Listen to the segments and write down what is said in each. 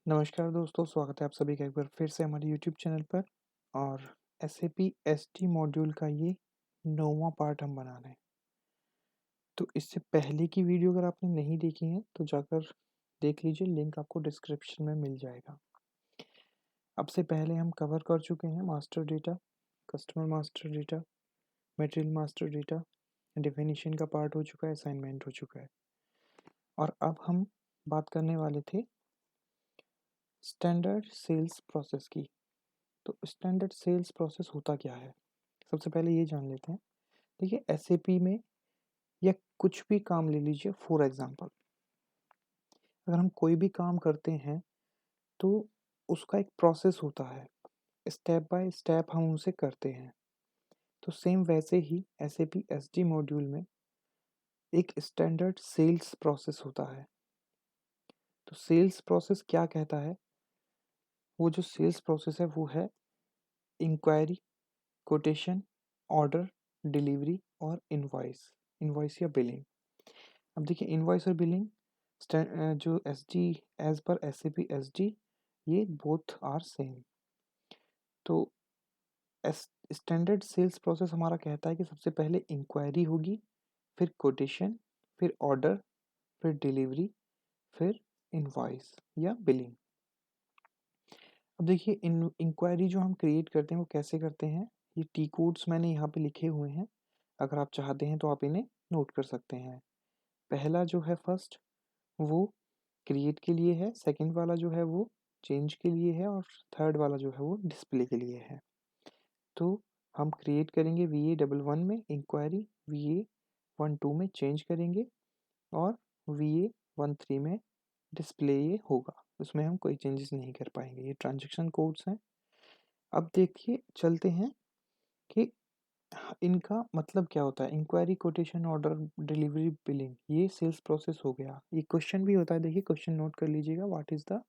नमस्कार दोस्तों, स्वागत है आप सभी का एक बार फिर से हमारे यूट्यूब चैनल पर। और एसएपी एसटी मॉड्यूल का ये 9वां पार्ट हम बना रहे हैं। तो इससे पहले की वीडियो अगर आपने नहीं देखी है तो जाकर देख लीजिए, लिंक आपको डिस्क्रिप्शन में मिल जाएगा। अब से पहले हम कवर कर चुके हैं master data, customer master data, material master data, definition का पार्ट हो चुका है, असाइनमेंट हो चुका है। और अब हम बात करने वाले थे स्टैंडर्ड सेल्स प्रोसेस की। तो स्टैंडर्ड सेल्स प्रोसेस होता क्या है, सबसे पहले ये जान लेते हैं। देखिए, एसएपी में या कुछ भी काम ले लीजिए, फॉर एग्जांपल अगर हम कोई भी काम करते हैं तो उसका एक प्रोसेस होता है, स्टेप बाय स्टेप हम उसे करते हैं। तो सेम वैसे ही एसएपी एसडी मॉड्यूल में एक स्टैंडर्ड सेल्स प्रोसेस होता है। तो सेल्स प्रोसेस क्या कहता है? वो जो सेल्स प्रोसेस है वो है इंक्वायरी, कोटेशन, ऑर्डर, डिलीवरी और इनवॉइस, इनवॉइस या बिलिंग। अब देखिए, इनवॉइस और बिलिंग जो एस डी, एज पर S A P S D, ये बोथ आर सेम। तो स्टैंडर्ड सेल्स प्रोसेस हमारा कहता है कि सबसे पहले इंक्वायरी होगी, फिर कोटेशन, फिर ऑर्डर, फिर डिलीवरी, फिर इनवॉइस या बिलिंग। अब देखिए, इन इंक्वायरी जो हम क्रिएट करते हैं वो कैसे करते हैं, ये टी कोड्स मैंने यहाँ पे लिखे हुए हैं। अगर आप चाहते हैं तो आप इन्हें नोट कर सकते हैं। पहला जो है फर्स्ट, वो क्रिएट के लिए है, सेकंड वाला जो है वो चेंज के लिए है, और थर्ड वाला जो है वो डिस्प्ले के लिए है। तो हम क्रिएट करेंगे VA11 में इंक्वायरी, VA12 में चेंज करेंगे, और VA13 में डिस्प्ले ये होगा। उसमें हम कोई चेंजेस नहीं कर पाएंगे। ये ट्रांजैक्शन कोड्स हैं। अब देखिए, चलते हैं कि इनका मतलब क्या होता है। Inquiry, quotation, order, delivery, billing, ये सेल्स प्रोसेस हो गया। ये क्वेश्चन भी होता है, देखिए क्वेश्चन नोट कर लीजिएगा। What is the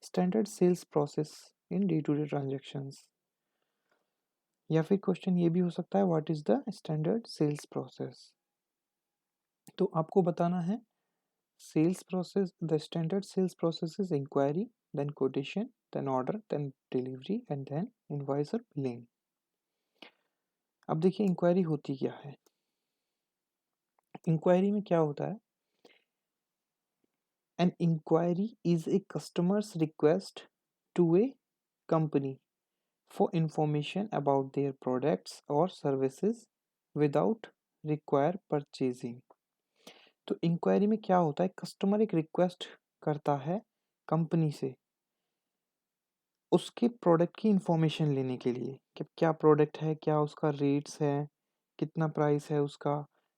standard sales process in day to day transactions. या फिर क्वेश्चन ये भी हो सकता है, what is the standard sales process. तो आपको बताना है sales process, the standard sales process is inquiry, then quotation, then order, then delivery and then invoice और बिलिंग। अब देखिए, इंक्वायरी होती क्या है। इंक्वायरी में क्या होता है? An inquiry is a customer's request to a company for information about their products or services without require purchasing। तो इंक्वायरी में क्या होता है, कस्टमर एक रिक्वेस्ट करता है कंपनी से उसके प्रोडक्ट की इंफॉर्मेशन लेने के लिए कि क्या प्रोडक्ट है, क्या उसका रेट्स है, कितना प्राइस है उसका।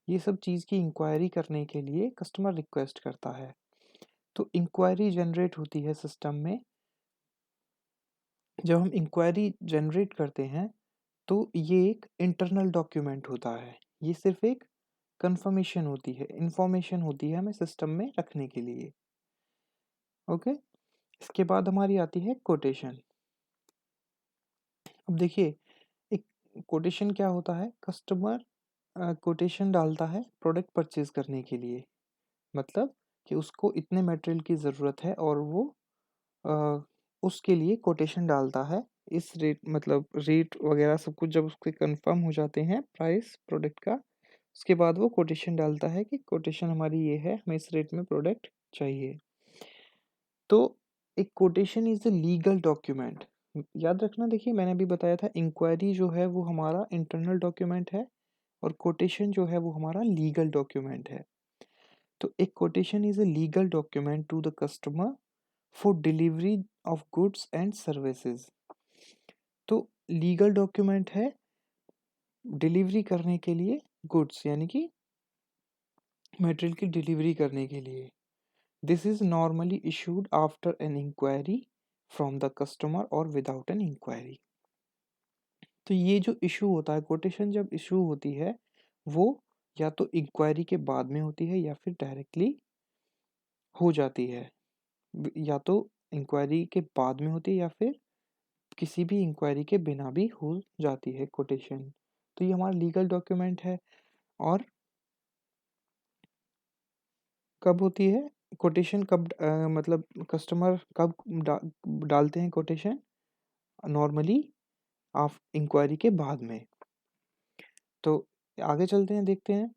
ये सब चीज़ की इंक्वायरी करने के लिए कस्टमर रिक्वेस्ट करता है। तो इंक्वायरी जनरेट होती है सिस्टम में। जब हम इंक्वायरी जनरेट करते हैं तो ये एक इंटरनल डॉक्यूमेंट होता है। ये सिर्फ एक कंफर्मेशन होती है, इंफॉर्मेशन होती है हमें सिस्टम में रखने के लिए। ओके। इसके बाद हमारी आती है कोटेशन। अब देखिए, एक कोटेशन क्या होता है, कस्टमर कोटेशन डालता है प्रोडक्ट परचेज करने के लिए। मतलब कि उसको इतने मटेरियल की ज़रूरत है और वो अ, उसके लिए कोटेशन डालता है। इस रेट, मतलब रेट वगैरह सब कुछ जब उसके कंफर्म हो जाते हैं प्राइस प्रोडक्ट का, उसके बाद वो कोटेशन डालता है कि कोटेशन हमारी ये है, हमें इस रेट में प्रोडक्ट चाहिए। तो एक quotation is a legal document. याद रखना, देखिए मैंने अभी बताया था इंक्वायरी जो है वो हमारा इंटरनल डॉक्यूमेंट है, और कोटेशन जो है वो हमारा लीगल डॉक्यूमेंट है। तो एक quotation is a legal document to the customer for delivery of goods and services. तो लीगल डॉक्यूमेंट है डिलीवरी करने के लिए, गुड्स यानी कि मटेरियल की डिलीवरी करने के लिए। This is normally issued after an inquiry from the customer और विदाउट एन इंक्वायरी। तो ये जो इशू होता है, कोटेशन जब इशू होती है वो या तो इंक्वायरी के बाद में होती है या फिर डायरेक्टली हो जाती है। या तो इंक्वायरी के बाद में होती है या फिर किसी भी इंक्वायरी के बिना भी हो जाती है कोटेशन। तो ये हमारा लीगल डॉक्यूमेंट है। और कब होती है? कोटेशन कब मतलब कस्टमर कब डालते हैं कोटेशन? नॉर्मली आप इंक्वायरी के बाद में। तो आगे चलते हैं, देखते हैं।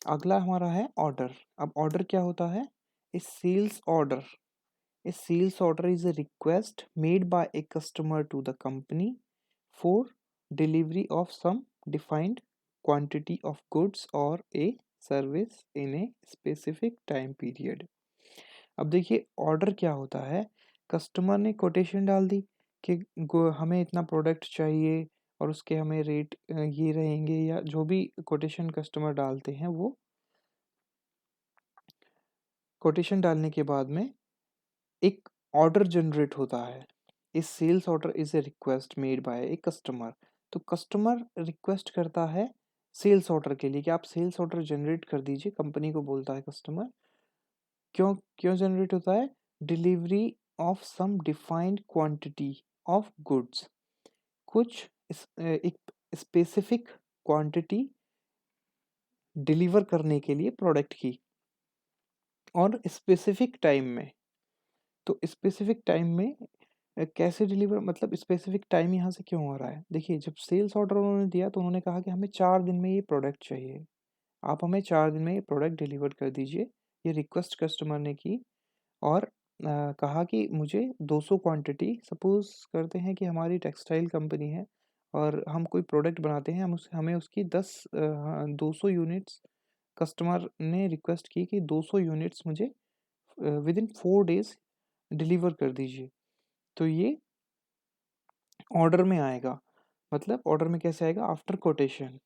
अगला हमारा है ऑर्डर। अब ऑर्डर क्या होता है? A sales order. A sales order is a request made by a customer to the company for delivery of some defined quantity of goods or a service in a specific time period. अब देखिए order क्या होता है? Customer ने quotation डाल दी कि हमें इतना प्रोडक्ट चाहिए और उसके हमें रेट ये रहेंगे, या जो भी कोटेशन कस्टमर डालते हैं वो कोटेशन डालने के बाद में एक ऑर्डर जनरेट होता है। इस sales order is a request made by a customer. तो कस्टमर रिक्वेस्ट करता है सेल्स ऑर्डर के लिए कि आप सेल्स ऑर्डर जनरेट कर दीजिए, कंपनी को बोलता है कस्टमर। क्यों क्यों जनरेट होता है? Delivery of some defined quantity of goods. कुछ एक स्पेसिफिक क्वांटिटी डिलीवर करने के लिए प्रोडक्ट की, और स्पेसिफिक टाइम में। तो स्पेसिफिक टाइम में कैसे डिलीवर, मतलब स्पेसिफिक टाइम यहाँ से क्यों आ रहा है? देखिए जब सेल्स ऑर्डर उन्होंने दिया तो उन्होंने कहा कि हमें 4 दिन में ये प्रोडक्ट चाहिए, आप हमें 4 दिन में ये प्रोडक्ट डिलीवर कर दीजिए। ये रिक्वेस्ट कस्टमर ने की, और कहा कि मुझे 200 क्वांटिटी, सपोज़ करते हैं कि हमारी टेक्सटाइल कंपनी है और हम कोई प्रोडक्ट बनाते हैं, हमें उसकी 200 यूनिट्स, कस्टमर ने रिक्वेस्ट की कि 200 यूनिट्स मुझे विदिन 4 डेज़ डिलीवर कर दीजिए। तो ये ऑर्डर में आएगा। मतलब ऑर्डर में कैसे आएगा? आफ्टर कोटेशन,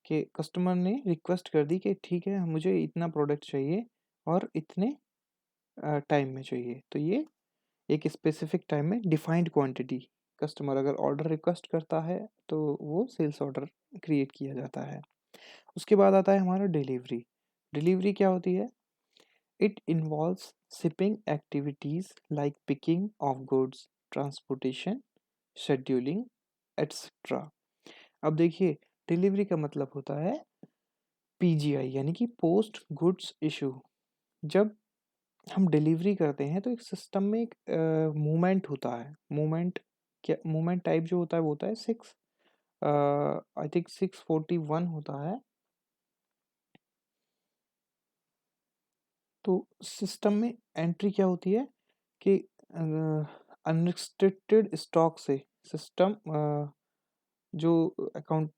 कि कस्टमर ने रिक्वेस्ट कर दी कि ठीक है मुझे इतना प्रोडक्ट चाहिए और इतने टाइम में चाहिए। तो ये एक स्पेसिफिक टाइम में डिफाइंड क्वांटिटी, कस्टमर अगर ऑर्डर रिक्वेस्ट करता है तो वो सेल्स ऑर्डर क्रिएट किया जाता है। उसके बाद आता है हमारा डिलीवरी। डिलीवरी क्या होती है? It involves shipping activities like picking of goods, transportation, scheduling, etcetera. अब देखिए डिलीवरी का मतलब होता है पीजीआई, यानी कि पोस्ट गुड्स इशू। जब हम डिलीवरी करते हैं तो एक सिस्टम में एक मूवमेंट होता है। मूवमेंट क्या, मूवमेंट टाइप जो होता है वो होता है 641 होता है। तो सिस्टम में एंट्री क्या होती है कि अनरिस्ट्रिक्टेड स्टॉक से सिस्टम जो अकाउंट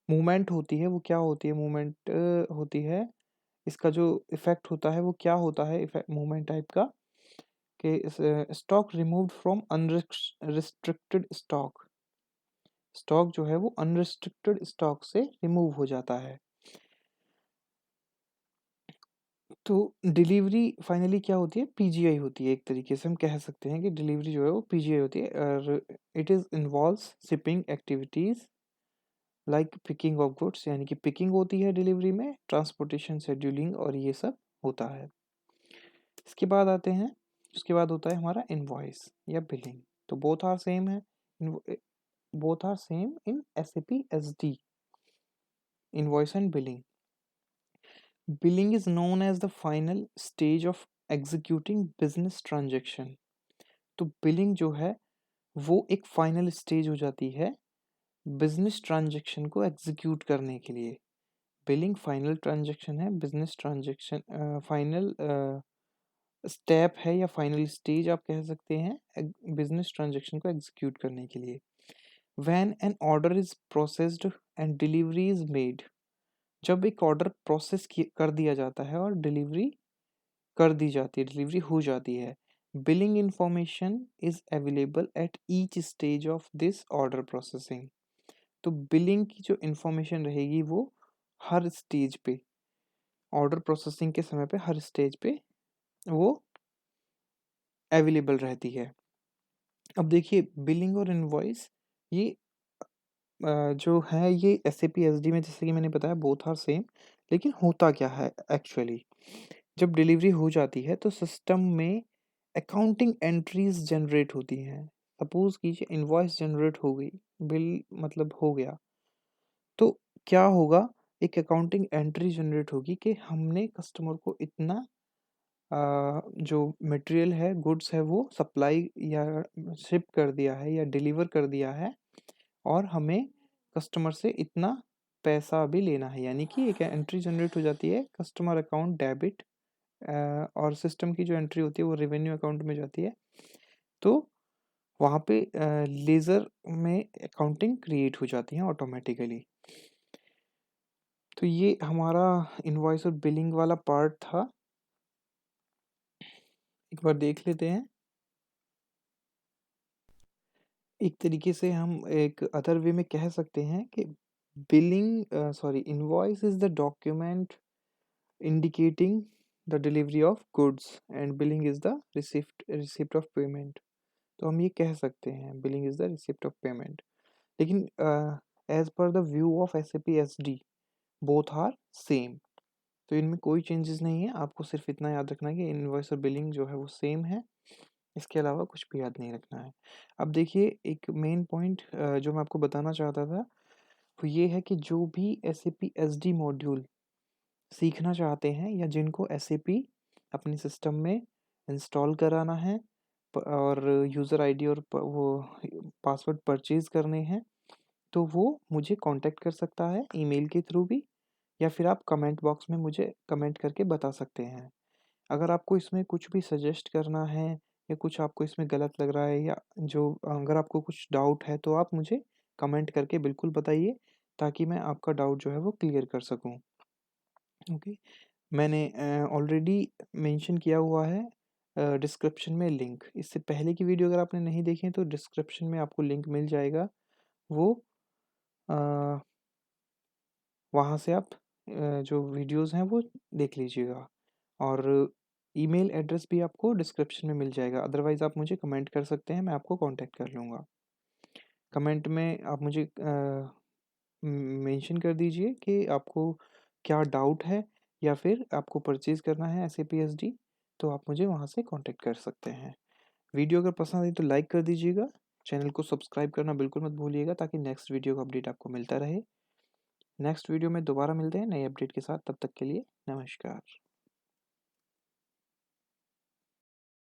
मूवमेंट होती है वो क्या होती है? मूवमेंट होती है, इसका जो इफ़ेक्ट होता है वो क्या होता है इफ़ेक्ट मूवमेंट टाइप का, कि stock removed from unrestricted stock. Stock जो है वो अनरिस्ट्रिक्टेड स्टॉक से रिमूव हो जाता है। तो डिलीवरी फाइनली क्या होती है? पीजीआई होती है। एक तरीके से हम कह सकते हैं कि डिलीवरी जो है वो पीजीआई होती है, और it is involves shipping activities like picking of goods, यानी कि पिकिंग होती है डिलीवरी में, ट्रांसपोर्टेशन, शेड्यूलिंग और ये सब होता है। इसके बाद आते हैं, उसके बाद होता है हमारा इनवॉइस या बिलिंग। तो बोथ आर सेम है, both are same in SAP SD, invoice and billing. Billing is known as the final stage of executing business transaction. तो बिलिंग जो है वो एक फाइनल स्टेज हो जाती है बिजनेस ट्रांजेक्शन को एग्जीक्यूट करने के लिए। बिलिंग फाइनल ट्रांजेक्शन है, बिजनेस ट्रांजेक्शन फाइनल स्टेप है या फाइनल स्टेज आप कह सकते हैं बिजनेस ट्रांजेक्शन को एग्जीक्यूट करने के लिए। When an order is processed and delivery is made. जब एक ऑर्डर प्रोसेस कर दिया जाता है और डिलीवरी कर दी जाती है, डिलीवरी हो जाती है, billing information is available at each stage of this order processing. तो बिलिंग की जो इंफॉर्मेशन रहेगी वो हर स्टेज पे, ऑर्डर प्रोसेसिंग के समय पे हर स्टेज पे वो अवेलेबल रहती है। अब देखिए बिलिंग और इनवॉइस ये जो है ये एसएपी एसडी में, जैसे कि मैंने बताया बोथ आर सेम। लेकिन होता क्या है एक्चुअली? जब डिलीवरी हो जाती है तो सिस्टम में अकाउंटिंग एंट्रीज जनरेट होती हैं। सपोज कीजिए इनवॉइस जनरेट हो गई, बिल मतलब हो गया, तो क्या होगा? एक अकाउंटिंग एंट्री जनरेट होगी कि हमने कस्टमर को इतना जो मटेरियल है, गुड्स है, वो सप्लाई या शिप कर दिया है या डिलीवर कर दिया है और हमें कस्टमर से इतना पैसा भी लेना है, यानी कि एक एंट्री जनरेट हो जाती है कस्टमर अकाउंट डेबिट, और सिस्टम की जो एंट्री होती है वो रेवेन्यू अकाउंट में जाती है। तो वहाँ पे लेज़र में अकाउंटिंग क्रिएट हो जाती है ऑटोमेटिकली। तो ये हमारा इनवॉइस और बिलिंग वाला पार्ट था। एक बार देख लेते हैं। एक तरीके से हम एक अदर वे में कह सकते हैं कि invoice is the document indicating the delivery of goods and billing is the receipt of payment. तो हम ये कह सकते हैं billing is the receipt of payment. लेकिन as per the view of SAP SD both are same. तो इनमें कोई चेंजेस नहीं है, आपको सिर्फ इतना याद रखना है कि इनवॉइस और बिलिंग जो है वो सेम है, इसके अलावा कुछ भी याद नहीं रखना है। अब देखिए एक मेन पॉइंट जो मैं आपको बताना चाहता था वो ये है कि जो भी SAP SD मॉड्यूल सीखना चाहते हैं या जिनको SAP अपने सिस्टम में इंस्टॉल कराना है और यूज़र आईडी और वो पासवर्ड परचेज़ करने हैं, तो वो मुझे कांटेक्ट कर सकता है ईमेल के थ्रू भी, या फिर आप कमेंट बॉक्स में मुझे कमेंट करके बता सकते हैं। अगर आपको इसमें कुछ भी सजेस्ट करना है या कुछ आपको इसमें गलत लग रहा है या जो अगर आपको कुछ डाउट है तो आप मुझे कमेंट करके बिल्कुल बताइए, ताकि मैं आपका डाउट जो है वो क्लियर कर सकूँ। ओके। मैंने ऑलरेडी मेंशन किया हुआ है डिस्क्रिप्शन में लिंक। इससे पहले की वीडियो अगर आपने नहीं देखी है तो डिस्क्रिप्शन में आपको लिंक मिल जाएगा। वो अ, वहाँ से आप जो वीडियोज़ हैं वो देख लीजिएगा, और ईमेल एड्रेस भी आपको डिस्क्रिप्शन में मिल जाएगा। अदरवाइज़ आप मुझे कमेंट कर सकते हैं, मैं आपको कांटेक्ट कर लूँगा। कमेंट में आप मुझे मेंशन कर दीजिए कि आपको क्या डाउट है या फिर आपको परचेज़ करना है SAP SD, तो आप मुझे वहाँ से कांटेक्ट कर सकते हैं। वीडियो अगर पसंद आई तो लाइक कर दीजिएगा। चैनल को सब्सक्राइब करना बिल्कुल मत भूलिएगा ताकि नेक्स्ट वीडियो का अपडेट आपको मिलता रहे। नेक्स्ट वीडियो में दोबारा मिलते हैं नए अपडेट के साथ, तब तक के लिए नमस्कार।